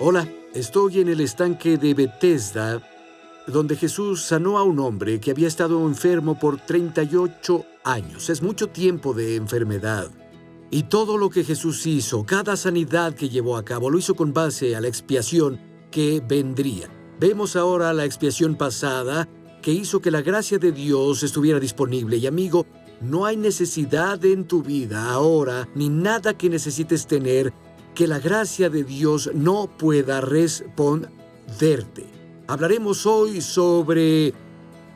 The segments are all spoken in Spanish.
Hola, estoy en el estanque de Bethesda, donde Jesús sanó a un hombre que había estado enfermo por 38 años. Es mucho tiempo de enfermedad. Y todo lo que Jesús hizo, cada sanidad que llevó a cabo, lo hizo con base a la expiación que vendría. Vemos ahora la expiación pasada que hizo que la gracia de Dios estuviera disponible. Y amigo, no hay necesidad en tu vida ahora, ni nada que necesites tener, que la gracia de Dios no pueda responderte. Hablaremos hoy sobre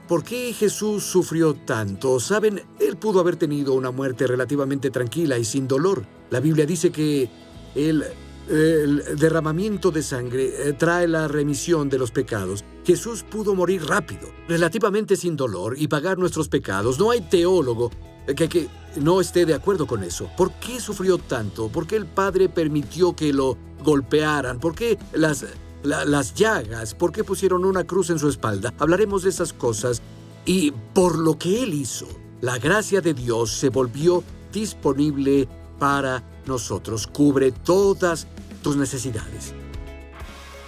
por qué Jesús sufrió tanto. Saben, Él pudo haber tenido una muerte relativamente tranquila y sin dolor. La Biblia dice que el derramamiento de sangre trae la remisión de los pecados. Jesús pudo morir rápido, relativamente sin dolor y pagar nuestros pecados. No hay teólogo que no esté de acuerdo con eso. ¿Por qué sufrió tanto? ¿Por qué el Padre permitió que lo golpearan? ¿Por qué las llagas? ¿Por qué pusieron una cruz en su espalda? Hablaremos de esas cosas. Y por lo que Él hizo, la gracia de Dios se volvió disponible para nosotros. Cubre todas tus necesidades.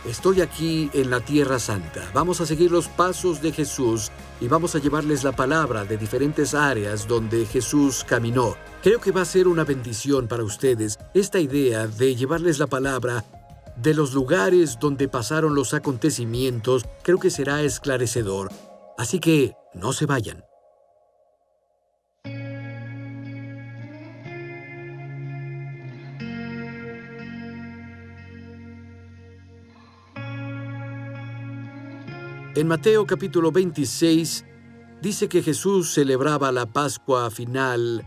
Estoy aquí en la Tierra Santa. Vamos a seguir los pasos de Jesús y vamos a llevarles la palabra de diferentes áreas donde Jesús caminó. Creo que va a ser una bendición para ustedes esta idea de llevarles la palabra de los lugares donde pasaron los acontecimientos. Creo que será esclarecedor. Así que no se vayan. En Mateo capítulo 26 dice que Jesús celebraba la Pascua final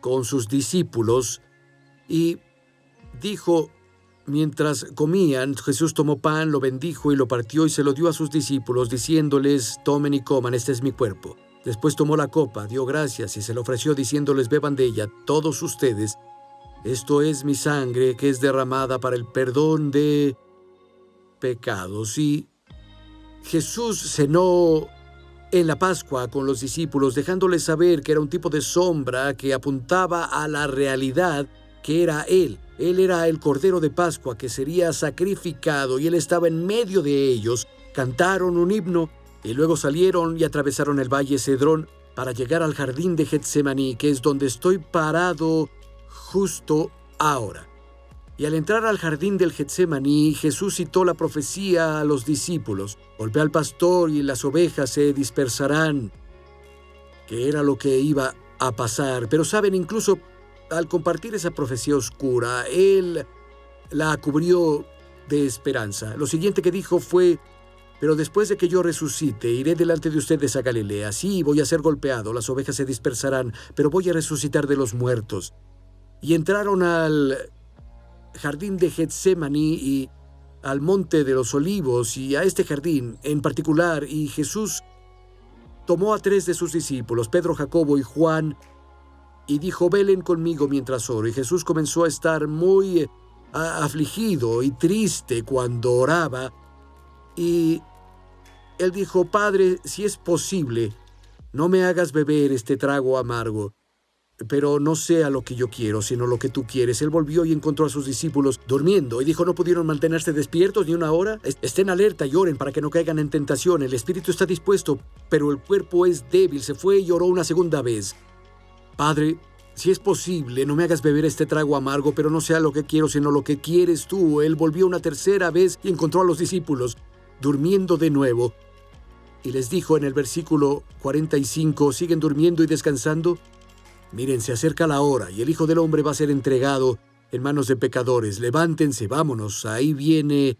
con sus discípulos y dijo, mientras comían, Jesús tomó pan, lo bendijo y lo partió y se lo dio a sus discípulos, diciéndoles, tomen y coman, este es mi cuerpo. Después tomó la copa, dio gracias y se la ofreció, diciéndoles, beban de ella todos ustedes. Esto es mi sangre que es derramada para el perdón de pecados. Y Jesús cenó en la Pascua con los discípulos, dejándoles saber que era un tipo de sombra que apuntaba a la realidad que era Él. Él era el Cordero de Pascua que sería sacrificado y Él estaba en medio de ellos. Cantaron un himno y luego salieron y atravesaron el valle Cedrón para llegar al jardín de Getsemaní, que es donde estoy parado justo ahora. Y al entrar al jardín del Getsemaní, Jesús citó la profecía a los discípulos. Golpea al pastor y las ovejas se dispersarán, que era lo que iba a pasar. Pero saben, incluso al compartir esa profecía oscura, Él la cubrió de esperanza. Lo siguiente que dijo fue, pero después de que yo resucite, iré delante de ustedes a Galilea. Sí, voy a ser golpeado, las ovejas se dispersarán, pero voy a resucitar de los muertos. Y entraron al jardín de Getsemaní y al monte de los olivos y a este jardín en particular, y Jesús tomó a 3 de sus discípulos, Pedro, Jacobo y Juan, y dijo, velen conmigo mientras oro. Y Jesús comenzó a estar muy afligido y triste cuando oraba, y Él dijo, Padre, si es posible, no me hagas beber este trago amargo, pero no sea lo que yo quiero, sino lo que tú quieres. Él volvió y encontró a sus discípulos durmiendo y dijo, ¿no pudieron mantenerse despiertos ni una hora? Estén alerta y oren para que no caigan en tentación. El espíritu está dispuesto, pero el cuerpo es débil. Se fue y oró una segunda vez. Padre, si es posible, no me hagas beber este trago amargo, pero no sea lo que quiero, sino lo que quieres tú. Él volvió una tercera vez y encontró a los discípulos durmiendo de nuevo. Y les dijo en el versículo 45, ¿siguen durmiendo y descansando? Miren, se acerca la hora y el Hijo del Hombre va a ser entregado en manos de pecadores. Levántense, vámonos, ahí viene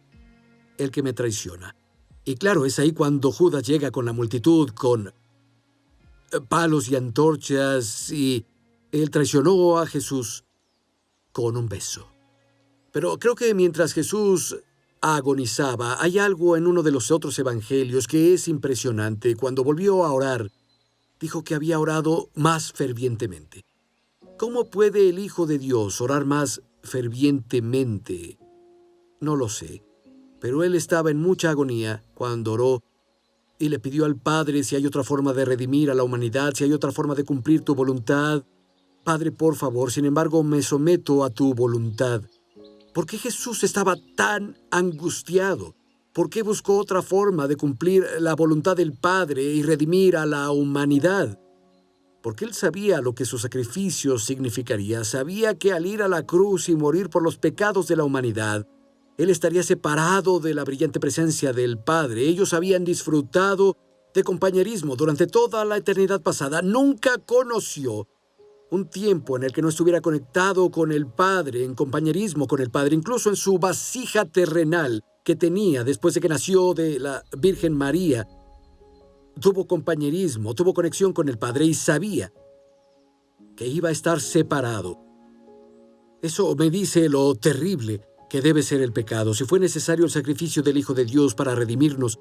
el que me traiciona. Y claro, es ahí cuando Judas llega con la multitud, con palos y antorchas, y él traicionó a Jesús con un beso. Pero creo que mientras Jesús agonizaba, hay algo en uno de los otros evangelios que es impresionante. Cuando volvió a orar, dijo que había orado más fervientemente. ¿Cómo puede el Hijo de Dios orar más fervientemente? No lo sé, pero Él estaba en mucha agonía cuando oró y le pidió al Padre si hay otra forma de redimir a la humanidad, si hay otra forma de cumplir tu voluntad. Padre, por favor, sin embargo, me someto a tu voluntad. ¿Por qué Jesús estaba tan angustiado? ¿Por qué buscó otra forma de cumplir la voluntad del Padre y redimir a la humanidad? Porque él sabía lo que su sacrificio significaría. Sabía que al ir a la cruz y morir por los pecados de la humanidad, él estaría separado de la brillante presencia del Padre. Ellos habían disfrutado de compañerismo durante toda la eternidad pasada. Nunca conoció un tiempo en el que no estuviera conectado con el Padre, en compañerismo con el Padre, incluso en su vasija terrenal que tenía después de que nació de la Virgen María. Tuvo compañerismo, tuvo conexión con el Padre y sabía que iba a estar separado. Eso me dice lo terrible que debe ser el pecado. Si fue necesario el sacrificio del Hijo de Dios para redimirnos,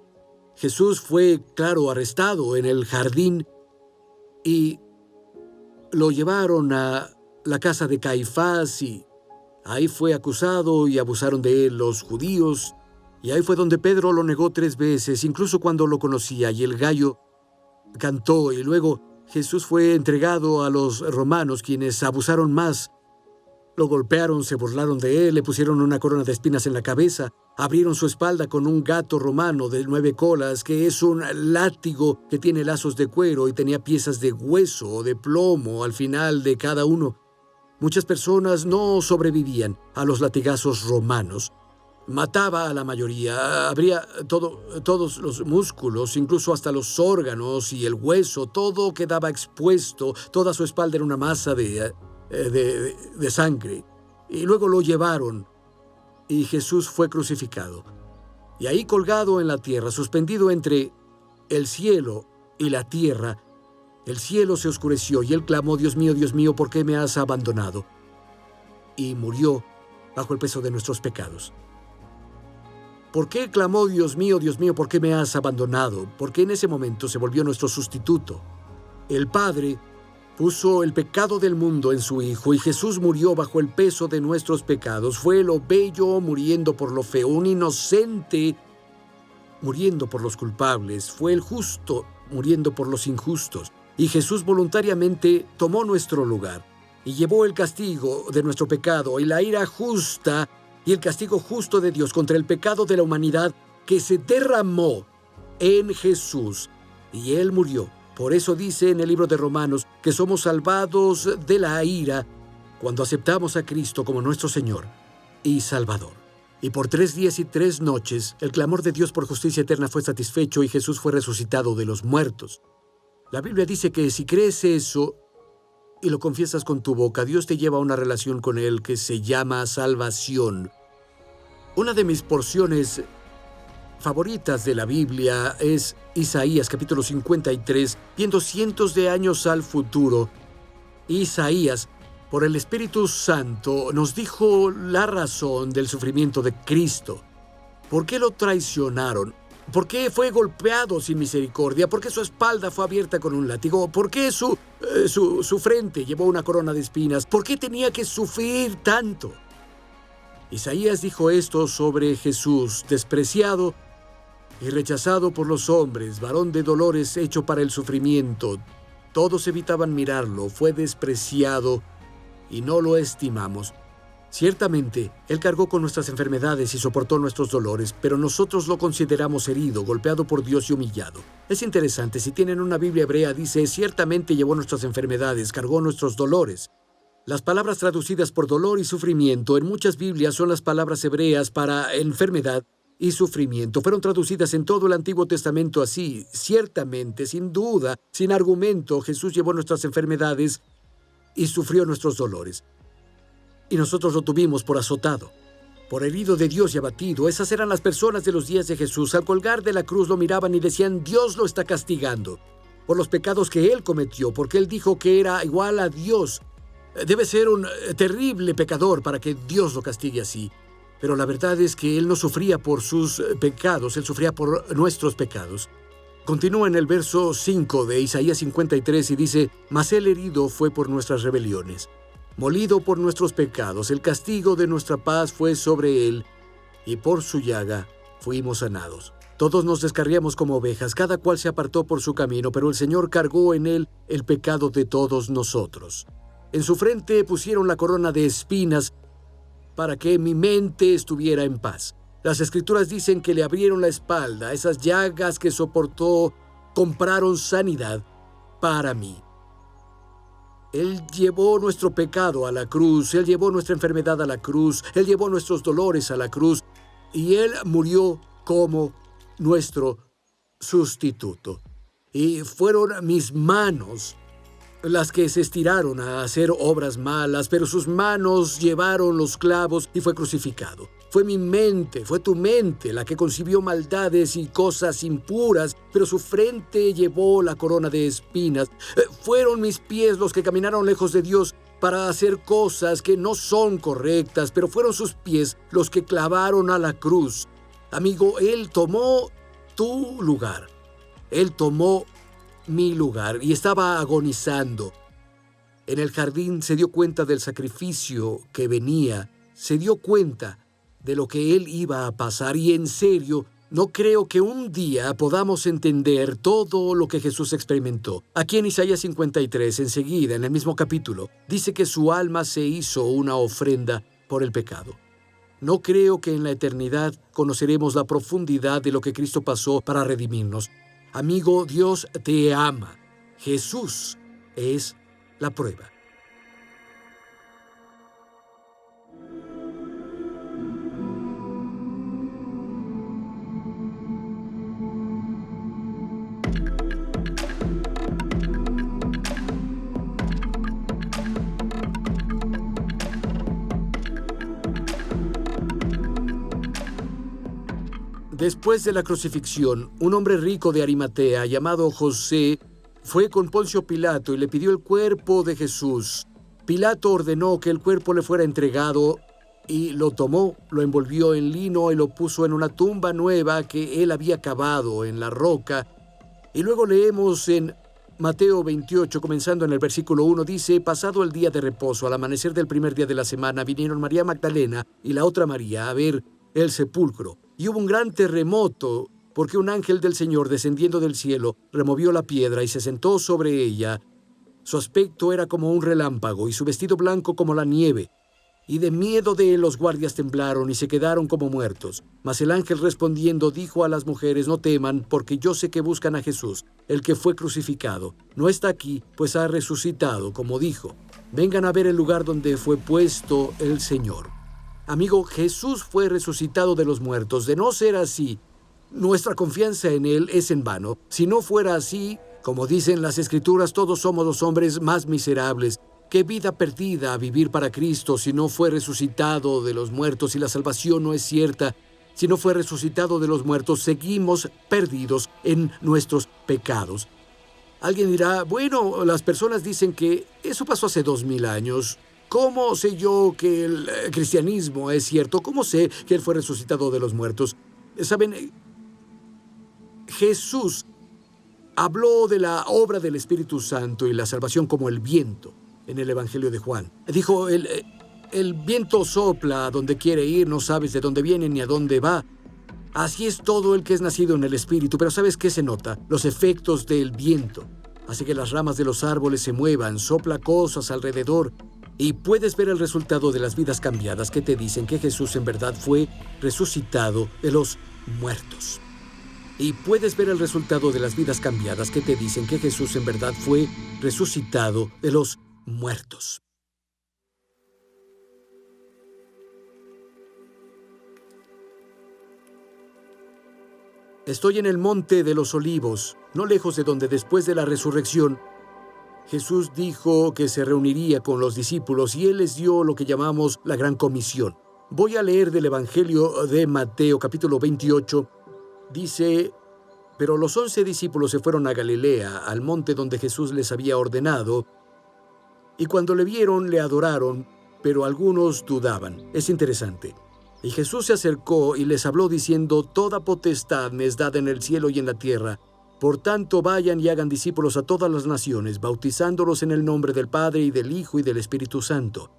Jesús fue, claro, arrestado en el jardín y lo llevaron a la casa de Caifás y ahí fue acusado y abusaron de él los judíos. Y ahí fue donde Pedro lo negó 3 veces, incluso cuando lo conocía, y el gallo cantó. Y luego Jesús fue entregado a los romanos, quienes abusaron más. Lo golpearon, se burlaron de él, le pusieron una corona de espinas en la cabeza, abrieron su espalda con un gato romano de 9 colas, que es un látigo que tiene lazos de cuero y tenía piezas de hueso o de plomo al final de cada uno. Muchas personas no sobrevivían a los latigazos romanos. Mataba a la mayoría, abría todos los músculos, incluso hasta los órganos y el hueso, todo quedaba expuesto, toda su espalda era una masa de sangre. Y luego lo llevaron y Jesús fue crucificado. Y ahí colgado en la tierra, suspendido entre el cielo y la tierra, el cielo se oscureció y él clamó: Dios mío, ¿por qué me has abandonado? Y murió bajo el peso de nuestros pecados. ¿Por qué clamó: Dios mío, ¿por qué me has abandonado? Porque en ese momento se volvió nuestro sustituto. El Padre puso el pecado del mundo en su Hijo y Jesús murió bajo el peso de nuestros pecados. Fue lo bello muriendo por lo feo, un inocente muriendo por los culpables. Fue el justo muriendo por los injustos. Y Jesús voluntariamente tomó nuestro lugar y llevó el castigo de nuestro pecado y la ira justa y el castigo justo de Dios contra el pecado de la humanidad que se derramó en Jesús. Y Él murió. Por eso dice en el libro de Romanos que somos salvados de la ira cuando aceptamos a Cristo como nuestro Señor y Salvador. Y por 3 días y 3 noches, el clamor de Dios por justicia eterna fue satisfecho y Jesús fue resucitado de los muertos. La Biblia dice que si crees eso y lo confiesas con tu boca, Dios te lleva a una relación con Él que se llama salvación. Una de mis porciones favoritas de la Biblia es Isaías capítulo 53, viendo cientos de años al futuro. Isaías, por el Espíritu Santo, nos dijo la razón del sufrimiento de Cristo. ¿Por qué lo traicionaron? ¿Por qué fue golpeado sin misericordia? ¿Por qué su espalda fue abierta con un látigo? ¿Por qué su frente llevó una corona de espinas? ¿Por qué tenía que sufrir tanto? Isaías dijo esto sobre Jesús, despreciado y rechazado por los hombres, varón de dolores, hecho para el sufrimiento. Todos evitaban mirarlo, fue despreciado y no lo estimamos. Ciertamente, Él cargó con nuestras enfermedades y soportó nuestros dolores, pero nosotros lo consideramos herido, golpeado por Dios y humillado. Es interesante, si tienen una Biblia hebrea, dice: ciertamente llevó nuestras enfermedades, cargó nuestros dolores. Las palabras traducidas por dolor y sufrimiento en muchas Biblias son las palabras hebreas para enfermedad y sufrimiento. Fueron traducidas en todo el Antiguo Testamento así. Ciertamente, sin duda, sin argumento, Jesús llevó nuestras enfermedades y sufrió nuestros dolores. Y nosotros lo tuvimos por azotado, por herido de Dios y abatido. Esas eran las personas de los días de Jesús. Al colgar de la cruz lo miraban y decían: Dios lo está castigando por los pecados que Él cometió, porque Él dijo que era igual a Dios. Debe ser un terrible pecador para que Dios lo castigue así. Pero la verdad es que Él no sufría por sus pecados, Él sufría por nuestros pecados. Continúa en el verso 5 de Isaías 53 y dice: Mas Él herido fue por nuestras rebeliones, molido por nuestros pecados. El castigo de nuestra paz fue sobre Él, y por su llaga fuimos sanados. Todos nos descarriamos como ovejas, cada cual se apartó por su camino, pero el Señor cargó en Él el pecado de todos nosotros. En su frente pusieron la corona de espinas, para que mi mente estuviera en paz. Las Escrituras dicen que le abrieron la espalda. Esas llagas que soportó compraron sanidad para mí. Él llevó nuestro pecado a la cruz, Él llevó nuestra enfermedad a la cruz, Él llevó nuestros dolores a la cruz y Él murió como nuestro sustituto. Y fueron mis manos las que se estiraron a hacer obras malas, pero sus manos llevaron los clavos y fue crucificado. Fue mi mente, fue tu mente la que concibió maldades y cosas impuras, pero su frente llevó la corona de espinas. Fueron mis pies los que caminaron lejos de Dios para hacer cosas que no son correctas, pero fueron sus pies los que clavaron a la cruz. Amigo, Él tomó tu lugar. Él tomó mi lugar y estaba agonizando. En el jardín se dio cuenta del sacrificio que venía, se dio cuenta de lo que Él iba a pasar y en serio, no creo que un día podamos entender todo lo que Jesús experimentó. Aquí en Isaías 53, enseguida, en el mismo capítulo, dice que su alma se hizo una ofrenda por el pecado. No creo que en la eternidad conoceremos la profundidad de lo que Cristo pasó para redimirnos. Amigo, Dios te ama. Jesús es la prueba. Después de la crucifixión, un hombre rico de Arimatea llamado José fue con Poncio Pilato y le pidió el cuerpo de Jesús. Pilato ordenó que el cuerpo le fuera entregado y lo tomó, lo envolvió en lino y lo puso en una tumba nueva que él había cavado en la roca. Y luego leemos en Mateo 28, comenzando en el versículo 1, dice: pasado el día de reposo, al amanecer del primer día de la semana, vinieron María Magdalena y la otra María a ver el sepulcro. Y hubo un gran terremoto, porque un ángel del Señor, descendiendo del cielo, removió la piedra y se sentó sobre ella. Su aspecto era como un relámpago y su vestido blanco como la nieve. Y de miedo de él los guardias temblaron y se quedaron como muertos. Mas el ángel respondiendo dijo a las mujeres: no teman, porque yo sé que buscan a Jesús, el que fue crucificado. No está aquí, pues ha resucitado, como dijo. Vengan a ver el lugar donde fue puesto el Señor. Amigo, Jesús fue resucitado de los muertos. De no ser así, nuestra confianza en Él es en vano. Si no fuera así, como dicen las Escrituras, todos somos los hombres más miserables. ¡Qué vida perdida a vivir para Cristo si no fue resucitado de los muertos! Y la salvación no es cierta. Si no fue resucitado de los muertos, seguimos perdidos en nuestros pecados. Alguien dirá: bueno, las personas dicen que eso pasó hace 2000 años. ¿Cómo sé yo que el cristianismo es cierto? ¿Cómo sé que Él fue resucitado de los muertos? ¿Saben? Jesús habló de la obra del Espíritu Santo y la salvación como el viento en el Evangelio de Juan. Dijo: el viento sopla a donde quiere ir, no sabes de dónde viene ni a dónde va. Así es todo el que es nacido en el Espíritu. Pero ¿sabes qué se nota? Los efectos del viento. Hace que las ramas de los árboles se muevan, sopla cosas alrededor. Y puedes ver el resultado de las vidas cambiadas que te dicen que Jesús en verdad fue resucitado de los muertos. Y puedes ver el resultado de las vidas cambiadas que te dicen que Jesús en verdad fue resucitado de los muertos. Estoy en el monte de los Olivos, no lejos de donde después de la resurrección Jesús dijo que se reuniría con los discípulos y Él les dio lo que llamamos la Gran Comisión. Voy a leer del Evangelio de Mateo, capítulo 28. Dice: pero los 11 discípulos se fueron a Galilea, al monte donde Jesús les había ordenado, y cuando le vieron, le adoraron, pero algunos dudaban. Es interesante. Y Jesús se acercó y les habló diciendo: toda potestad me es dada en el cielo y en la tierra. Por tanto, vayan y hagan discípulos a todas las naciones, bautizándolos en el nombre del Padre y del Hijo y del Espíritu Santo,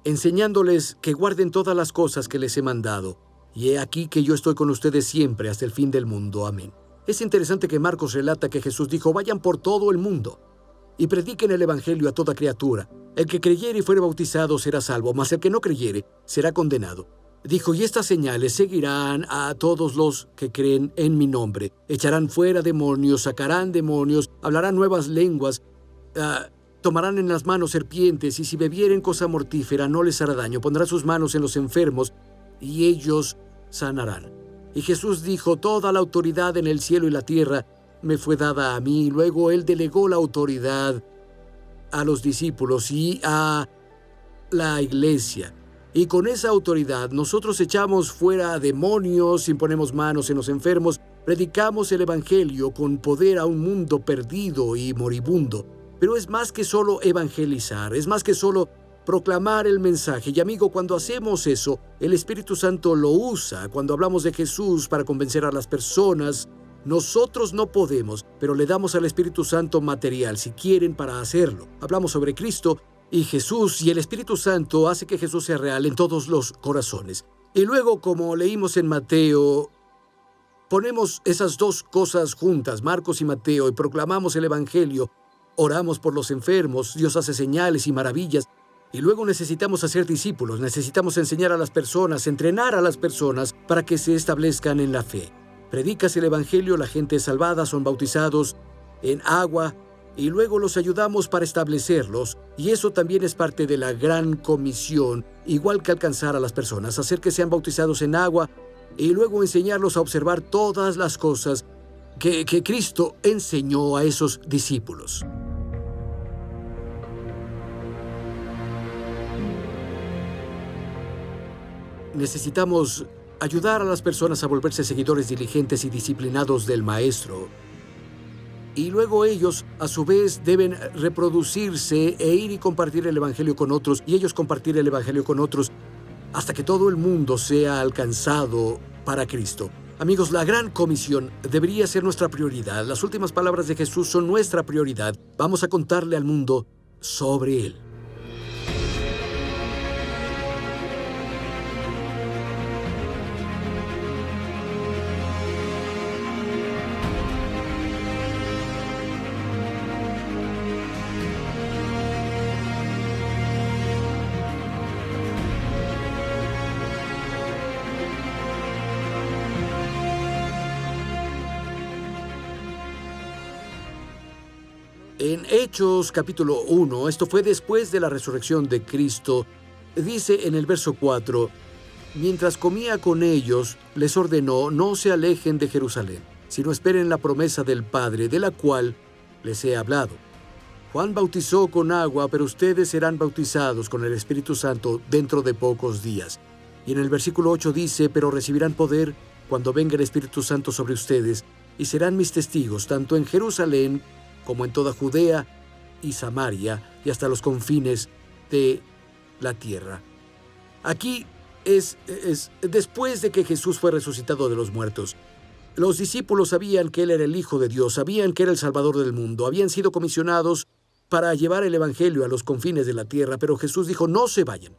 enseñándoles que guarden todas las cosas que les he mandado. Y he aquí que yo estoy con ustedes siempre hasta el fin del mundo. Amén. Es interesante que Marcos relata que Jesús dijo: vayan por todo el mundo. y prediquen el evangelio a toda criatura. El que creyere y fuere bautizado será salvo, mas el que no creyere será condenado. Dijo, y estas señales seguirán a todos los que creen en mi nombre. Echarán fuera demonios, sacarán demonios, hablarán nuevas lenguas, tomarán en las manos serpientes, y si bebieren cosa mortífera no les hará daño. Pondrán sus manos en los enfermos, y ellos sanarán. Y Jesús dijo, toda la autoridad en el cielo y la tierra me fue dada a mí. Luego él delegó la autoridad a los discípulos y a la iglesia. Y con esa autoridad nosotros echamos fuera demonios, imponemos manos en los enfermos, predicamos el evangelio con poder a un mundo perdido y moribundo. Pero es más que solo evangelizar, es más que solo proclamar el mensaje. Y amigo, cuando hacemos eso, el Espíritu Santo lo usa. Cuando hablamos de Jesús para convencer a las personas, nosotros no podemos, pero le damos al Espíritu Santo material, si quieren, para hacerlo. Hablamos sobre Cristo y Jesús, y el Espíritu Santo hace que Jesús sea real en todos los corazones. Y luego, como leímos en Mateo, ponemos esas dos cosas juntas, Marcos y Mateo, y proclamamos el evangelio. Oramos por los enfermos, Dios hace señales y maravillas. Y luego necesitamos hacer discípulos, necesitamos enseñar a las personas, entrenar a las personas para que se establezcan en la fe. Predicas el evangelio, la gente es salvada, son bautizados en agua, y luego los ayudamos para establecerlos. Y eso también es parte de la gran comisión, igual que alcanzar a las personas, hacer que sean bautizados en agua, y luego enseñarlos a observar todas las cosas que Cristo enseñó a esos discípulos. Necesitamos ayudar a las personas a volverse seguidores diligentes y disciplinados del Maestro. Y luego ellos, a su vez, deben reproducirse e ir y compartir el Evangelio con otros, y ellos compartir el Evangelio con otros, hasta que todo el mundo sea alcanzado para Cristo. Amigos, la gran comisión debería ser nuestra prioridad. Las últimas palabras de Jesús son nuestra prioridad. Vamos a contarle al mundo sobre Él. En Hechos capítulo 1, esto fue después de la resurrección de Cristo, dice en el verso 4, mientras comía con ellos, les ordenó, no se alejen de Jerusalén, sino esperen la promesa del Padre, de la cual les he hablado. Juan bautizó con agua, pero ustedes serán bautizados con el Espíritu Santo dentro de pocos días. Y en el versículo 8 dice, pero recibirán poder cuando venga el Espíritu Santo sobre ustedes, y serán mis testigos, tanto en Jerusalén como en toda Judea y Samaria, y hasta los confines de la tierra. Aquí es después de que Jesús fue resucitado de los muertos. Los discípulos sabían que Él era el Hijo de Dios, sabían que era el Salvador del mundo, habían sido comisionados para llevar el Evangelio a los confines de la tierra, pero Jesús dijo, no se vayan.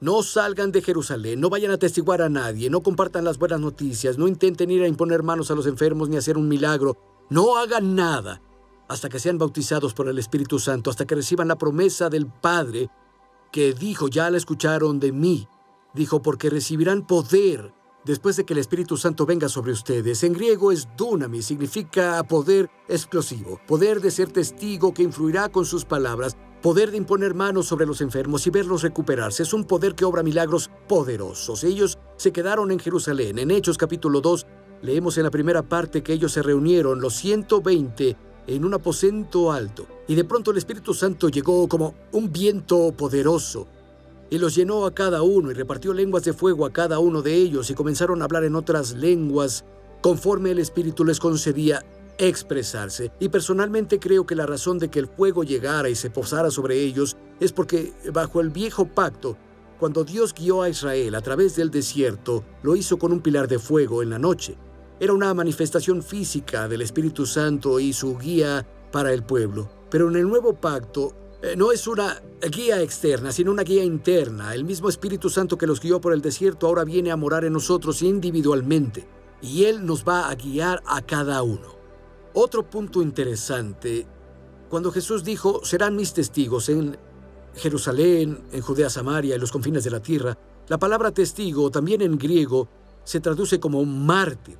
No salgan de Jerusalén, no vayan a atestiguar a nadie, no compartan las buenas noticias, no intenten ir a imponer manos a los enfermos ni hacer un milagro. No hagan nada hasta que sean bautizados por el Espíritu Santo, hasta que reciban la promesa del Padre, que dijo, ya la escucharon de mí. Dijo, porque recibirán poder después de que el Espíritu Santo venga sobre ustedes. En griego es dunamis, significa poder explosivo, poder de ser testigo que influirá con sus palabras, poder de imponer manos sobre los enfermos y verlos recuperarse. Es un poder que obra milagros poderosos. Ellos se quedaron en Jerusalén. En Hechos capítulo 2, leemos en la primera parte que ellos se reunieron, los 120, en un aposento alto. Y de pronto el Espíritu Santo llegó como un viento poderoso y los llenó a cada uno y repartió lenguas de fuego a cada uno de ellos y comenzaron a hablar en otras lenguas conforme el Espíritu les concedía expresarse. Y personalmente creo que la razón de que el fuego llegara y se posara sobre ellos es porque bajo el viejo pacto, cuando Dios guió a Israel a través del desierto, lo hizo con un pilar de fuego en la noche. Era una manifestación física del Espíritu Santo y su guía para el pueblo. Pero en el nuevo pacto no es una guía externa, sino una guía interna. El mismo Espíritu Santo que los guió por el desierto ahora viene a morar en nosotros individualmente. Y Él nos va a guiar a cada uno. Otro punto interesante Cuando Jesús dijo, serán mis testigos en Jerusalén, en Judea, Samaria y los confines de la tierra, la palabra testigo, también en griego, se traduce como mártir.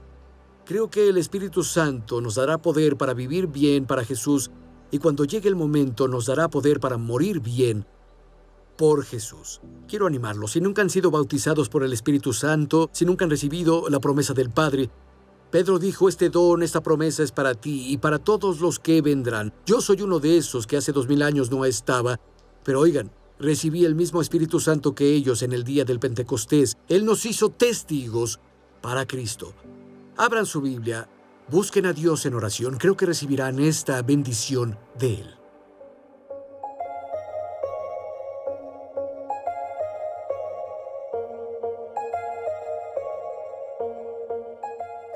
Creo que el Espíritu Santo nos dará poder para vivir bien para Jesús y cuando llegue el momento nos dará poder para morir bien por Jesús. Quiero animarlos, si nunca han sido bautizados por el Espíritu Santo, si nunca han recibido la promesa del Padre, Pedro dijo, este don, esta promesa es para ti y para todos los que vendrán. Yo soy uno de esos que hace 2000 años no estaba, pero oigan, recibí el mismo Espíritu Santo que ellos en el día del Pentecostés. Él nos hizo testigos para Cristo. Abran su Biblia, busquen a Dios en oración. Creo que recibirán esta bendición de Él.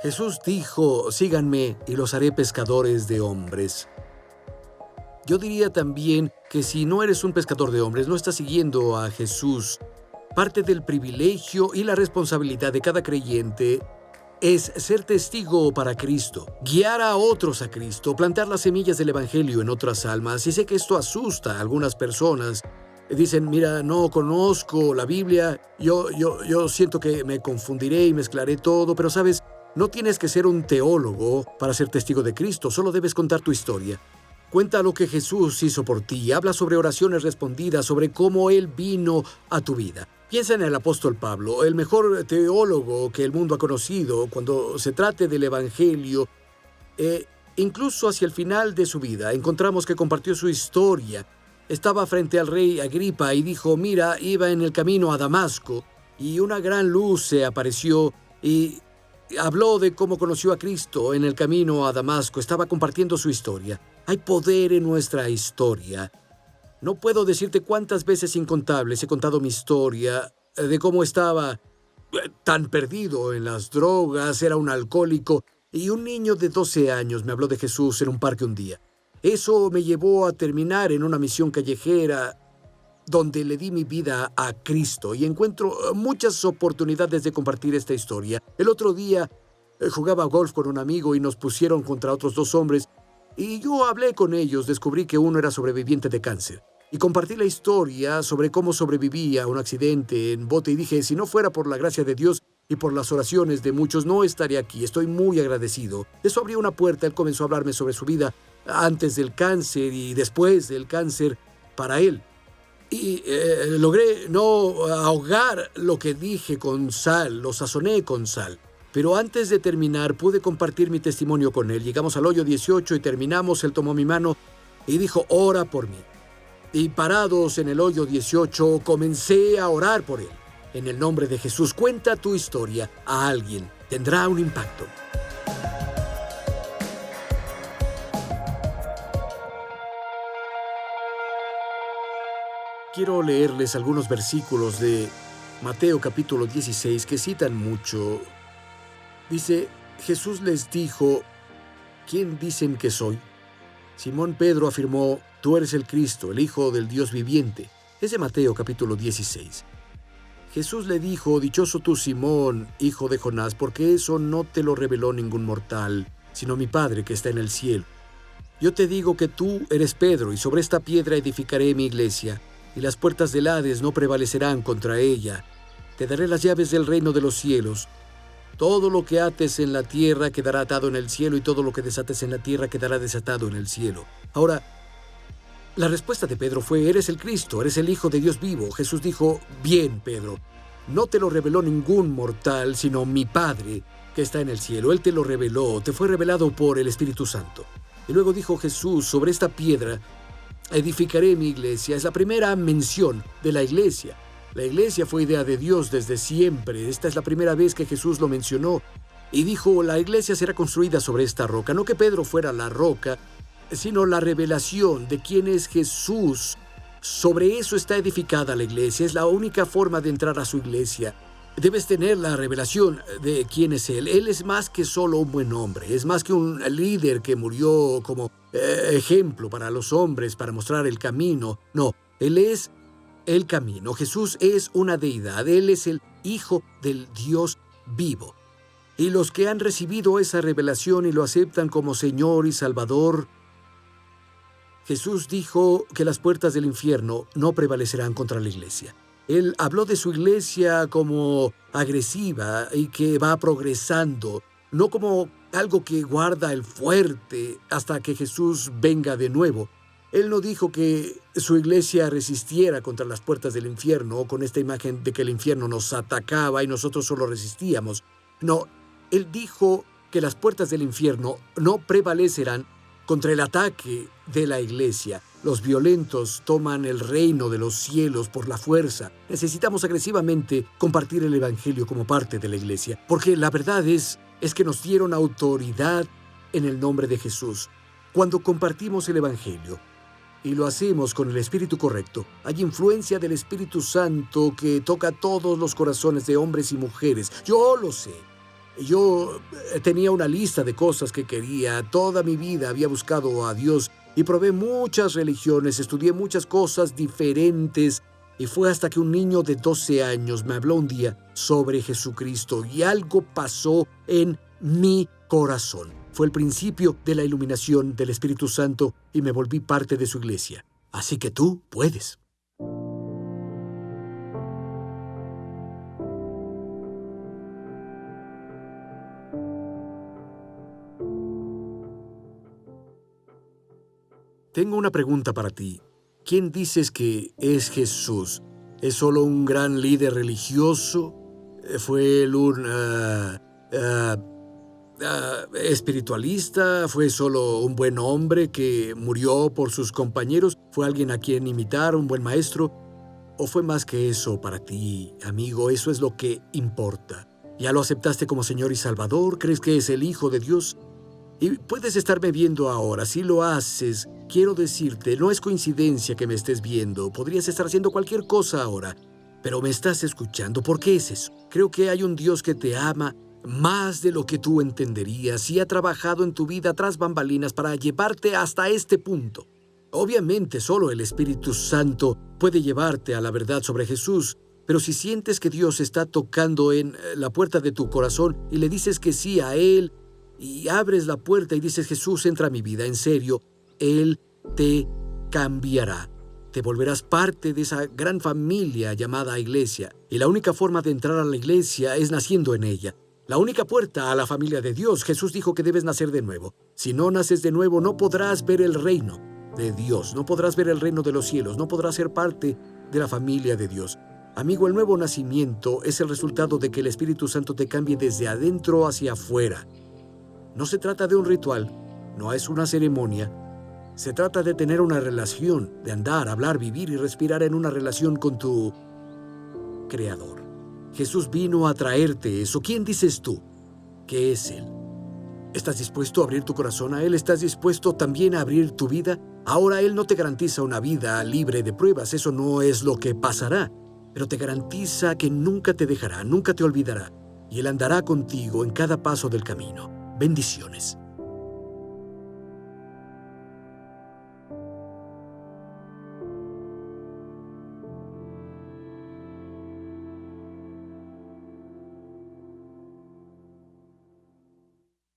Jesús dijo, síganme y los haré pescadores de hombres. Yo diría también que si no eres un pescador de hombres, no estás siguiendo a Jesús. Parte del privilegio y la responsabilidad de cada creyente es ser testigo para Cristo, guiar a otros a Cristo, plantar las semillas del Evangelio en otras almas. Y sé que esto asusta a algunas personas. Dicen, mira, no conozco la Biblia, yo siento que me confundiré y mezclaré todo, pero sabes, no tienes que ser un teólogo para ser testigo de Cristo, solo debes contar tu historia. Cuenta lo que Jesús hizo por ti, habla sobre oraciones respondidas, sobre cómo Él vino a tu vida. Piensa en el apóstol Pablo, el mejor teólogo que el mundo ha conocido cuando se trate del Evangelio. Incluso hacia el final de su vida, encontramos que compartió su historia. Estaba frente al rey Agripa y dijo, mira, iba en el camino a Damasco y una gran luz se apareció y habló de cómo conoció a Cristo en el camino a Damasco. Estaba compartiendo su historia. Hay poder en nuestra historia. No puedo decirte cuántas veces incontables he contado mi historia de cómo estaba tan perdido en las drogas, era un alcohólico, y un niño de 12 años me habló de Jesús en un parque un día. Eso me llevó a terminar en una misión callejera donde le di mi vida a Cristo y encuentro muchas oportunidades de compartir esta historia. El otro día jugaba golf con un amigo y nos pusieron contra otros 2 hombres y yo hablé con ellos, descubrí que uno era sobreviviente de cáncer y compartí la historia sobre cómo sobreviví a un accidente en bote y dije, si no fuera por la gracia de Dios y por las oraciones de muchos, no estaría aquí. Estoy muy agradecido. Eso abrió una puerta. Él comenzó a hablarme sobre su vida antes del cáncer y después del cáncer para él. Y logré no ahogar lo que dije con sal, lo sazoné con sal. Pero antes de terminar pude compartir mi testimonio con él. Llegamos al hoyo 18 y terminamos. Él tomó mi mano y dijo, ora por mí. Y parados en el hoyo 18 comencé a orar por él. En el nombre de Jesús, cuenta tu historia a alguien. Tendrá un impacto. Quiero leerles algunos versículos de Mateo capítulo 16 que citan mucho. Dice, Jesús les dijo, ¿quién dicen que soy? Simón Pedro afirmó, tú eres el Cristo, el Hijo del Dios viviente. Es de Mateo capítulo 16. Jesús le dijo, dichoso tú Simón, hijo de Jonás, porque eso no te lo reveló ningún mortal, sino mi Padre que está en el cielo. Yo te digo que tú eres Pedro, y sobre esta piedra edificaré mi iglesia, y las puertas del Hades no prevalecerán contra ella. Te daré las llaves del reino de los cielos. Todo lo que ates en la tierra quedará atado en el cielo, y todo lo que desates en la tierra quedará desatado en el cielo. Ahora, la respuesta de Pedro fue, eres el Cristo, eres el Hijo de Dios vivo. Jesús dijo, bien, Pedro, no te lo reveló ningún mortal, sino mi Padre que está en el cielo. Él te lo reveló, te fue revelado por el Espíritu Santo. Y luego dijo Jesús, sobre esta piedra edificaré mi iglesia. Es la primera mención de la iglesia. La iglesia fue idea de Dios desde siempre. Esta es la primera vez que Jesús lo mencionó. Y dijo, la iglesia será construida sobre esta roca. No que Pedro fuera la roca, sino la revelación de quién es Jesús. Sobre eso está edificada la iglesia. Es la única forma de entrar a su iglesia. Debes tener la revelación de quién es Él. Él es más que solo un buen hombre. Es más que un líder que murió como ejemplo para los hombres, para mostrar el camino. No, Él es el camino. Jesús es una deidad. Él es el Hijo del Dios vivo. Y los que han recibido esa revelación y lo aceptan como Señor y Salvador, Jesús dijo que las puertas del infierno no prevalecerán contra la iglesia. Él habló de su iglesia como agresiva y que va progresando, no como algo que guarda el fuerte hasta que Jesús venga de nuevo. Él no dijo que su iglesia resistiera contra las puertas del infierno o con esta imagen de que el infierno nos atacaba y nosotros solo resistíamos. No, él dijo que las puertas del infierno no prevalecerán contra el ataque de la iglesia. Los violentos toman el reino de los cielos por la fuerza. Necesitamos agresivamente compartir el evangelio como parte de la iglesia, porque la verdad es que nos dieron autoridad en el nombre de Jesús. Cuando compartimos el evangelio y lo hacemos con el espíritu correcto, hay influencia del Espíritu Santo que toca todos los corazones de hombres y mujeres. Yo lo sé. Yo tenía una lista de cosas que quería. Toda mi vida había buscado a Dios y probé muchas religiones, estudié muchas cosas diferentes. Y fue hasta que un niño de 12 años me habló un día sobre Jesucristo y algo pasó en mi corazón. Fue el principio de la iluminación del Espíritu Santo y me volví parte de su iglesia. Así que tú puedes. Tengo una pregunta para ti. ¿Quién dices que es Jesús? ¿Es solo un gran líder religioso? ¿Fue él un espiritualista? ¿Fue solo un buen hombre que murió por sus compañeros? ¿Fue alguien a quien imitar, un buen maestro? ¿O fue más que eso para ti, amigo? Eso es lo que importa. ¿Ya lo aceptaste como Señor y Salvador? ¿Crees que es el Hijo de Dios? Y puedes estarme viendo ahora. Si lo haces, quiero decirte, no es coincidencia que me estés viendo. Podrías estar haciendo cualquier cosa ahora, pero me estás escuchando. ¿Por qué es eso? Creo que hay un Dios que te ama más de lo que tú entenderías y ha trabajado en tu vida tras bambalinas para llevarte hasta este punto. Obviamente, solo el Espíritu Santo puede llevarte a la verdad sobre Jesús, pero si sientes que Dios está tocando en la puerta de tu corazón y le dices que sí a Él, y abres la puerta y dices, Jesús, entra a mi vida, en serio, Él te cambiará. Te volverás parte de esa gran familia llamada iglesia. Y la única forma de entrar a la iglesia es naciendo en ella. La única puerta a la familia de Dios. Jesús dijo que debes nacer de nuevo. Si no naces de nuevo, no podrás ver el reino de Dios. No podrás ver el reino de los cielos. No podrás ser parte de la familia de Dios. Amigo, el nuevo nacimiento es el resultado de que el Espíritu Santo te cambie desde adentro hacia afuera. No se trata de un ritual, no es una ceremonia. Se trata de tener una relación, de andar, hablar, vivir y respirar en una relación con tu Creador. Jesús vino a traerte eso. ¿Quién dices tú que es Él? ¿Estás dispuesto a abrir tu corazón a Él? ¿Estás dispuesto también a abrir tu vida? Ahora Él no te garantiza una vida libre de pruebas, eso no es lo que pasará, pero te garantiza que nunca te dejará, nunca te olvidará, y Él andará contigo en cada paso del camino. Bendiciones.